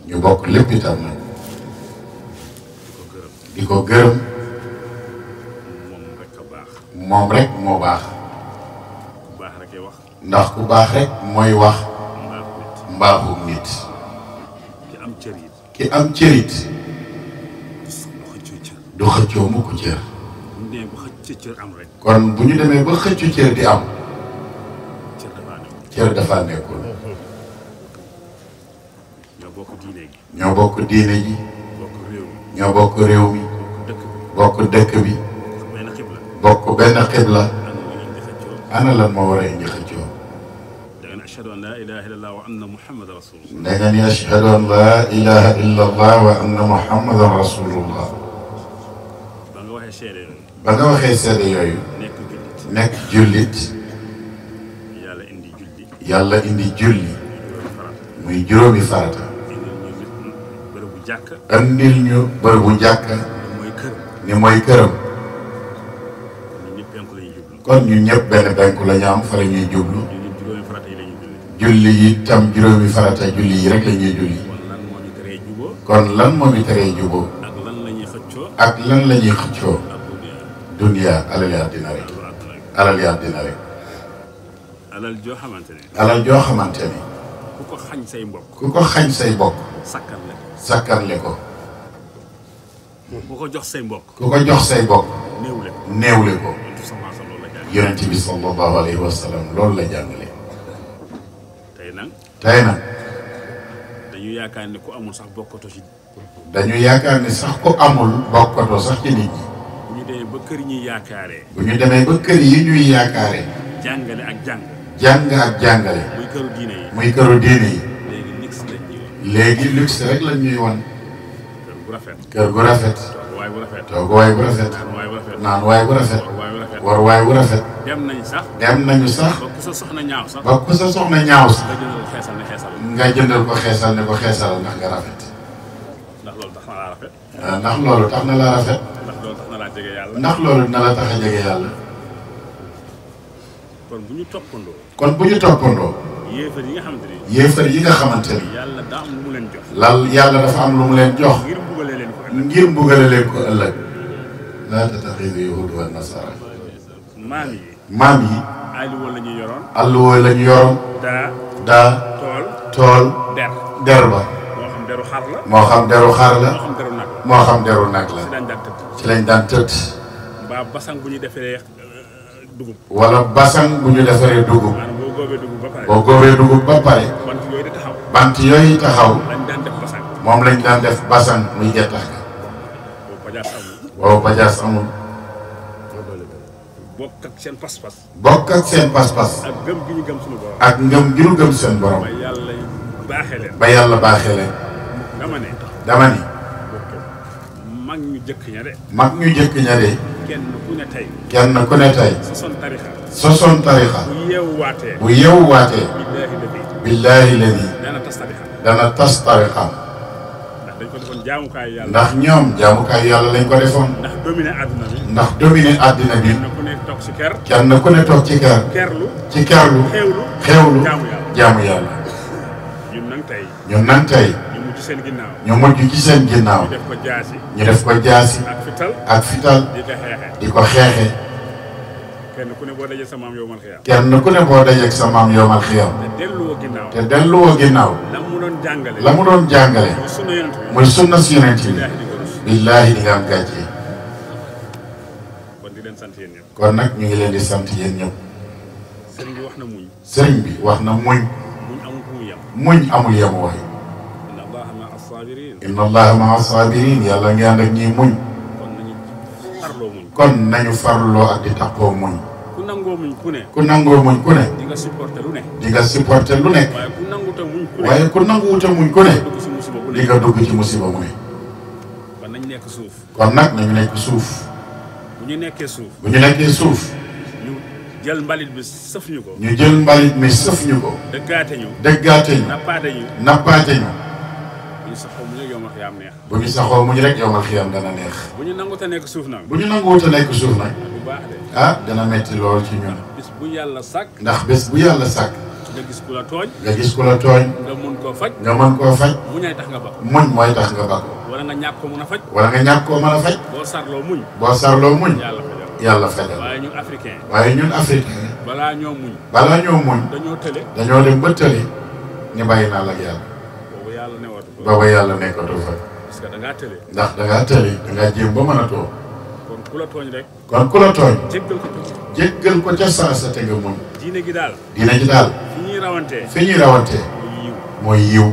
ñu bokk lépp itam nag di ko gërëm moom rek moo baax ndax ku baax rek mooy wax mbaaxu nit ki am cërit du xëccoo mukk cër kon bu ñu demee ba xëccu cër di am cër dafa nekkul ñoo bokk diine ji ñoo bokk réew mi bokk dëkk bi bokk benn xibla ana lan moo war a indi xëccoo da nga ni ashhadu an laa ilaha illa allah wa anna muhammadan rasulullah ba nga waxee seede yooyu nekk jullit yàlla indi julli muy juróomi farata andil ñu bërëbu jàkk ni mooy këram kon ñun ñëpp benn penku la ñu am fa la ñuy jublu julli yi tam juróomi farata julli yi rek la ñuy julli kon lan moo ñu teree juboo ak lan la ñuy xëccoo dunya alal yaa dina rek alal yaa dina rek alal joo xamante ni ku ko xañ say mbokk sakkanle ko ku ko jox say mbokk néewle ko yonent bi sallallahu alayhi wa sallam loolu la jàngale tey nag dañu yaakaar ni ku amul sax bokkatoo ci nit ñi bu ñu demee ba kër yi ñuy yaakaaree jàng ak jàngale muy këru diine yi léegi luxe rek lañ ñuy wan kër gu rafet tooguwaay bu rafet naan waay bu rafet war waay bu rafet dem nañu sax ba ku sa soxna ñaaw sax nga jëndal ko xeesal ne ko xeesalal ndax nga rafet ndax loolu tax na la rafet ndax loolu dina la tax a jege yàlla kon bu ñu toppandoo yéefar yi nga xamante ni yàlla dafa am lu mu leen jox ngir mbugale leen ko ëllëg laa tattaxidu yahuud wa nasara maam yi alluwa la ñu yoroon daa tool der ba moo xam deru xar la moo xam deru nag la ci lañ daan tëdd wala basang bu ñu defaree dugub boo góobee dugub ba pare bant yooyu taxaw moom lañ daan def basang muy jettax ga boobu pajaas amul bokk ak seen pas-pas ak ngëm gi ñu gëm seen borom ba yàlla baaxee leen dama ni mag ñu jëkk ña de kenn ku ne tey sosoon tarixa bu yeewuwaatee billaahi ladi dana tas tarixam ndax ñoom jaamukaay yàlla lañ ko defoon ndax dominer àddina bi kenn ku ne toog ci kerlu xeewlu jaamu yàlla ñun nag tey ñu mujj ci seen ginnaaw ñu def ko jaasi ak fital di ko xeexe kenn ku ne boo dajee sa maam yowmal xiyam te delluwoo ginnaaw la mu doon jàngale muy sunna si yonent bi billaahi di nga am gàcce kon nag ñu ngi leen di sant yéen ñëpp sëriñ bi wax na muñ amul yem waay inna allaha maa sabirin yàlla ngi ànd ak ñiy muñ kon nañu farloo ak di taxoo muñ ku nangoo muñ ku ne di nga supporter lu nekk waaye ku nanguwuta muñ ku ne di nga dugg ci musiba mu ne kon nag nañu nekk suuf bu ñu nekkee suuf ñu jël mbalit mi sëf ñu ko dëggaate ñu nappaate ñu bu ñu saxoo muñ rek yowmal xiyaam dana neex bu ñu nanguwuta nekk suuf nag ah dana metti lool ci ñun ndax bés bu yàlla sàkk nga gis ku la tooñ. nga gis ku la tooñ. nga mën koo faj. nga mën koo faj. muñ ay tax nga ba ko. muñ mooy tax nga ba ko. wala nga ñàkk ko mën a faj. wala nga ñàkk koo mën a faj. boo sarloo muñ. boo sarloo muñ. yàlla fajal. yàlla fajal. waaye ñun africain. waaye ñun africain. balaa ñoo muñ. balaa ñoo muñ. dañoo tële. dañoo dem ba tële. ni bàyyi naa la ak yàlla. boobu yàlla newatu fa. boobu yàlla nekkatu fa. parce que da ngaa tële. ndax da ngaa tële da ngaa jéem ba mën a toog. kon ku la tooñ rek. kon ku la tooñ. jéggal ko ca saasa te nga muñ. diine gi daal. diine gi daal. fi ñuy rawantee. fi ñuy rawantee. mooy yiw.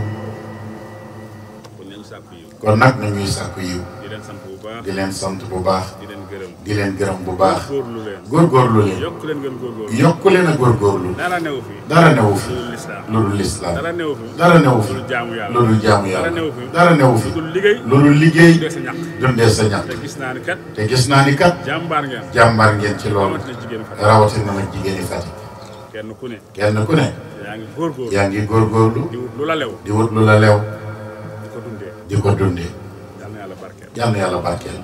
kon nag nañuy sàkku yiw. di leen sant bu baax. di leen sant bu baax. di leen gërëm. di leen gërëm bu baax. góorgóorlu leen. góorgóorlu leen. yokk leen gën góorgóorlu. yokk leen a góorgóorlu. dara newu fi. dara newu fi. loolu lislaam. dara newu fi. dara newu fi. loolu jaamu yàlla. loolu jaamu dara yàlla. newu fi. dara newu fi. loolu liggéey. loolu liggéey. dundee sa ñàkk. dundee sa ñàkk. te gis naa ni kat. te gis naa ni kat. jàmbaar ngeen. jàmbaar ngeen ci loolu. rawatina nag jigéeni Fatick. kenn ku ne. kenn ku ne. yaa ngi góorgóorlu. yaa ngi góorgóorlu. di wut lu la lew. di wut lu la lew. di ko dundee. di ko dundee. yal na yàlla barkeel. yal na yàlla barkeel.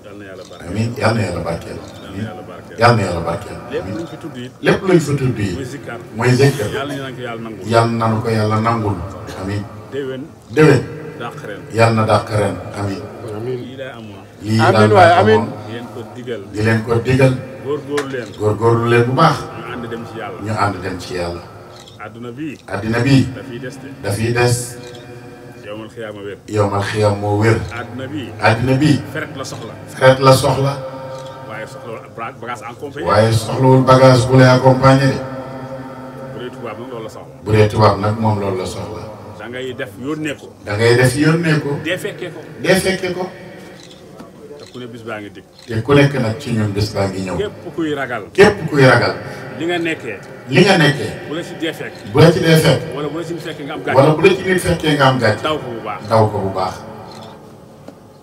yal na yàlla barkeel. amiin yal na yàlla barkeel. yal na yàlla barkeel. yal na yàlla barkeel. lépp luñ fi tudd it. lépp luñ fi tudd it. muy zikkar. muy zikkar. yàlla nañu ko yàlla nangul. yal nañu ko yàlla nangul. amiin. déwén. déwén. dàq ren. yal na dàq ren. amiin. lii daa amoon. lii daal daa amoon. di leen ko digal. di leen ko digal. góorgóorlu leen. góorgóorlu leen bu baax. ñu ànd dem ci yàlla. ñu ànd dem ci yàlla. adduna bii. addina bii. dafiy des de. dafiy des. yowmal xiyaama wér. yowmal xiyaam moo wér. adduna bii. addina bii. feret la soxla. feret la soxla. waaye soxlawul bagage accompagné. waaye soxlawul bagage bu lay accompagné de. bu dee tubaab nag loolu la soxla. bu dee tubaab nag moom loolu la soxla. da ngay def yónnee ko. da ngay def yónnee ko. dee fekkee ko. dee fekkee ko. te ku ne bis baa ngi dikk. te ku nekk nag ci ñun bis baa ngi ñëw. képp kuy ragal. képp kuy ragal. li nga nekkee. li nga nekkee. bu la ci dee fekk. bu la ci dee fekk. wala bu la ci nit fekkee nga am gàcce. wala bu la ci nit fekkee nga am gàcce. daw ko bu baax. daw ko bu baax.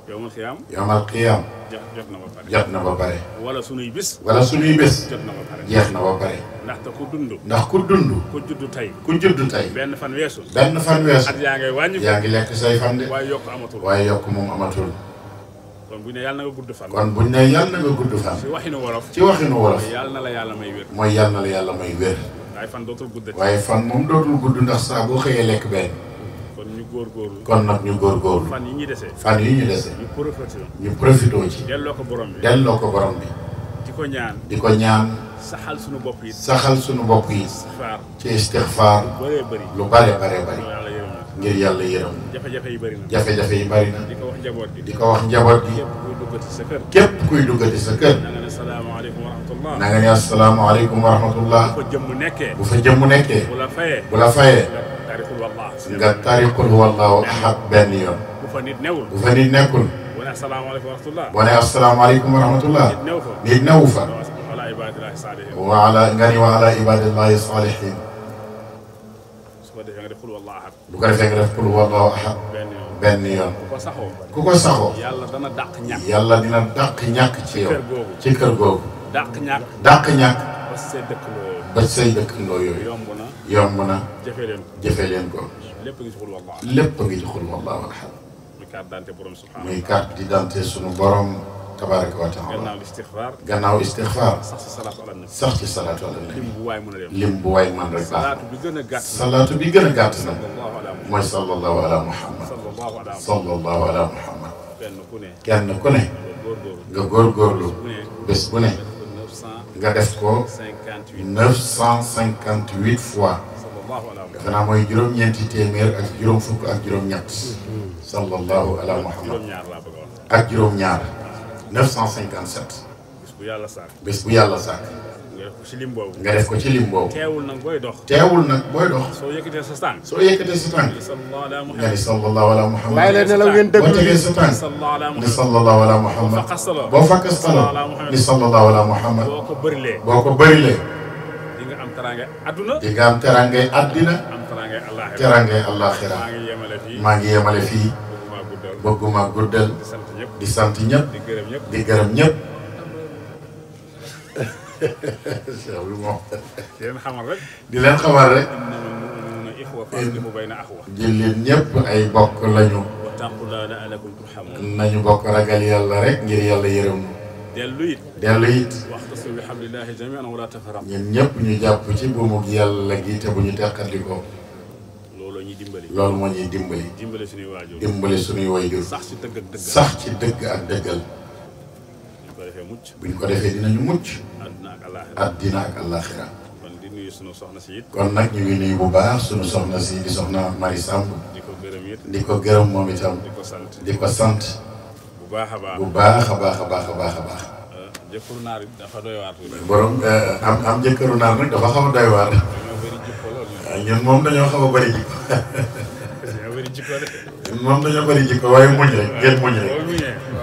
yowmal xiyaam. yowmal xiyaam. jot na ba pare. jot na ba pare. wala sunuy bis. wala sunuy bés. jot na ba pare. jeex na ba pare. ndaxte ku dund. ndax ku dund. ku juddu tey. ku juddu tey. benn fan weesu. benn fan weesu. at yaa ngay wàññi. yaa ngi lekk say fan de. waaye yokk amatul. waaye yokk moom amatul. kon bu ñu ne yàlla na nga gudd fan. kon bu ñu ne yàlla na nga gudd fan. ci waxinu wolof. ci waxinu wolof. yàlla na la yàlla may wér. mooy yàlla na la yàlla may wér. waaye fan dootul guddati. waaye fan moom dootul gudd ndax saa boo xëyee lekk benn. kon ñu góorgóorlu. kon nag ñu góorgóorlu. fan yi ñu dese. fan yi ñu dese. ñu profité. ñu profitoo ci. delloo ko borom bi. delloo ko borom bi. di ko ñaan. di ko ñaan. saxal suñu bopp yi. saxal suñu bopp yi. istixfaar. ci istixfaar. lu bëree bëri. lu bare bare bari. yàlla yërëm na. ngir yàlla yërëm. jafe-jafe yi bëri na. jafe-jafe yi bari na. di ko wax njaboot gi. di ko wax njaboot gi. képp kuy duggati sa kër. képp kuy duggati sa kër. na nga ne salaamaaleykum wa rahmatullah. na nga ne asalaamaaleykum wa rahmatullah. bu fa jëmm nekkee. bu fa jëmm nekkee. bu la fayee. bu la fayee. nga tarixul wallah. nga tarixul wallahu ahad benn yoon. bu fa nit newul. bu fa nit nekkul. bu ne asalaamaaleykum wa rahmatullah. boo ne asalaamaaleykum wa rahmatullah. nit new fa. nit newu fa. wala ibadillahi salihin. wa ala nga ni wa ala ibadillahi salihin. su ko defee nga def xul wallah ahad. bu ko defee nga def qul wallahu ahad benn yoon. benn yoon. ku ko saxoo. ku ko saxoo. yàlla dana dàq ñàkk. yàlla dina dàq ñàkk ci yow. kër googu. ci kër googu. dàq ñàkk. dàq ñàkk. ba say dëkkaloo. ba say dëkkandoo yooyu. yomb na. yomb na. jëfee leen ko. jëfe leen ko. lépp ngi ci xul wallah. lépp a ngi ci qul wallahu ahad. muy carte d'identité borom subhanahu. muy carte d'identité sunu borom tabaraka wa taala. gannaaw istixfaar. gannaaw istixfaar. sax ci salaatu ala nabi. sax ci salaatu ala nabi. lim bu waay mën a dem. lim bu waay man rek baax. salaatu bi gën a gàtt. salaatu bi gën a gàtt nag. sallallahu ala muhammad. mooy sallallahu ala muhammad. sallallahu ala muhammad. sallallahu ala muhammad. kenn ku ne. kenn ku ne. góorgóorlu. nga góorgóorlu. bu ne. bés bu ne. nga def ko 958 fois. sallallahu ala muhammad. defe naa mooy juróom-ñeenti téeméer ak juróom fukk ak juróom-ñett. sallallahu ala muhammad. juróom-ñaar laa bëgg a wax. ak juróom-ñaar. 957. bis bu yàlla sàkk. bés bu yàlla sàkk. nga def ko ci lim boobu. nga def ko ci lim boobu. teewul nag booy dox. teewul nag booy dox. soo yëkkatee sa tànk. soo yëkkatee sa tànk. sallallahu ala nga muhammad. ni sallallahu ala muhammad. bàyyi leen nelaw ngeen déglu boo tegee sa tànk. sallallahu ala ni muhammad. sallallahu ala muhammad. boo fakkastaloo ni sallallahu ala muhammad. boo ko bërilee. boo ko bërilee. di nga am teraanga adduna. di nga am terangay addina. am teraanga àllaaxira. terangay àllaaxira. maa ngi yemale fii. maa ngi yemale fii. bëgguma guddal. bëgguma guddal. di sant ñëpp. di sant ñëpp. di gërëm ñëpp. di gërëm ñëpp. cheikh bi moom. di leen xamal rek. di leen xamal rek. innamal mu'minuuna ixwa fa aslihu bayna axwa. jullit ñëpp ay bokk lañu. wattaqullaaha la'allakum turhamuun. nañu bokk ragal yàlla rek ngir yàlla yërëm. dellu it waxtasimu bi hablillahi jamii'an wa laa tafarraqu. ñun ñëpp ñu jàpp ci buumu yàlla gi te bu ñu teqalikoo. loolu ñuy dimbali. loolu moo ñuy dimbali. dimbali suñuy waajur. dimbali suñuy waajur. sax ci dëgg ak dëggal. sax ci dëgg ak dëggal. buñ ko defee mucc. buñ ko defee dinañu mucc. àddina ak àllaaxira. kon di nuyu sunu soxna si it. kon nag ñu ngi nuyu bu baax sunu soxna si di soxna Mari Samb. di ko gërëm it. di ko gërëm moom itam. di ko sant. di ko sant. bu baax a baax. bu baax a baax a baax a baax a baax. jëkkëru naar it dafa doy waar. borom am jëkkëru naar nag dafa xaw a doy waar. dañoo bëri jikko lool. ñun moom dañoo xaw a bëri jikko. dañoo bëri jikko de. ñun moom dañoo bëri jikko waaye muñ rek ngeen muñ rek.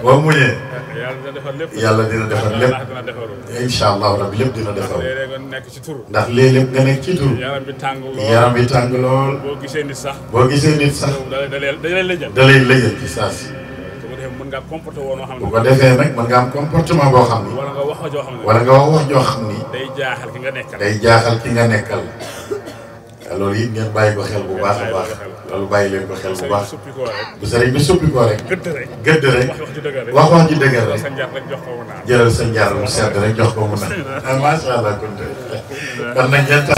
boo muñee. yàlla dina defar lépp. yàlla dina defar lépp. dina defaru. incha allahu rabbi lépp dina defaru. ndax léeg-léeg nga nekk ci tur. ndax léeg-léeg nga nekk ci tur. yaram bi tàng lool. yaram bi tàng lool. boo gisee nit sax. boo gisee nit sax. da lay lëjal. da lay lëjal ci saa si. mën ngaa comporté woo noo xam ne. bu ko defee nag mën nga am comportement boo xam ni. wala nga wax joo xam ne. wala nga wax joo xam ni. day jaaxal ki nga nekkal. day jaaxal ki nga nekkal. loolu it ngeen bàyyi ko xel bu baax a baax. loolu bàyyi leen ko xel bu baax. bu sëriñ bi suppi ko rek. gëdd rek. wax wax ji dëgër rek. jëlal sa njar mu sedd rek jox ko mu naan. macha allah kon nag